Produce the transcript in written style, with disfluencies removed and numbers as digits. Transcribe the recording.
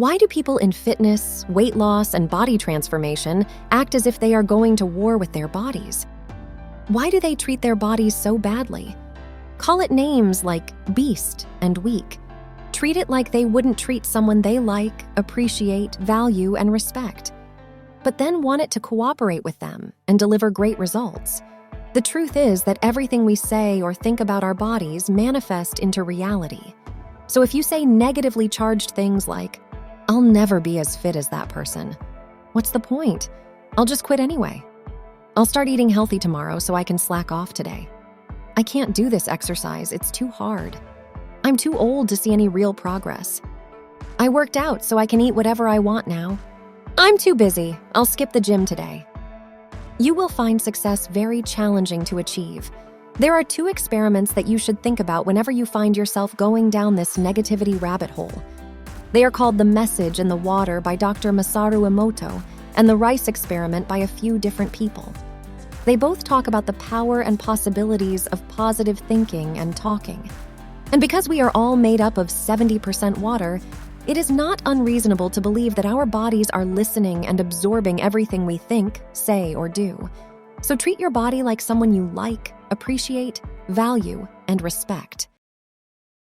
Why do people in fitness, weight loss, and body transformation act as if they are going to war with their bodies? Why do they treat their bodies so badly? Call it names like beast and weak. Treat it like they wouldn't treat someone they like, appreciate, value, and respect. But then want it to cooperate with them and deliver great results. The truth is that everything we say or think about our bodies manifest into reality. So if you say negatively charged things like, "I'll never be as fit as that person," what's the point? I'll just quit anyway. I'll start eating healthy tomorrow so I can slack off today. I can't do this exercise, it's too hard. I'm too old to see any real progress. I worked out so I can eat whatever I want now. I'm too busy, I'll skip the gym today. You will find success very challenging to achieve. There are 2 experiments that you should think about whenever you find yourself going down this negativity rabbit hole. They are called The Message in the Water by Dr. Masaru Emoto and The Rice Experiment by a few different people. They both talk about the power and possibilities of positive thinking and talking. And because we are all made up of 70% water, it is not unreasonable to believe that our bodies are listening and absorbing everything we think, say, or do. So treat your body like someone you like, appreciate, value, and respect.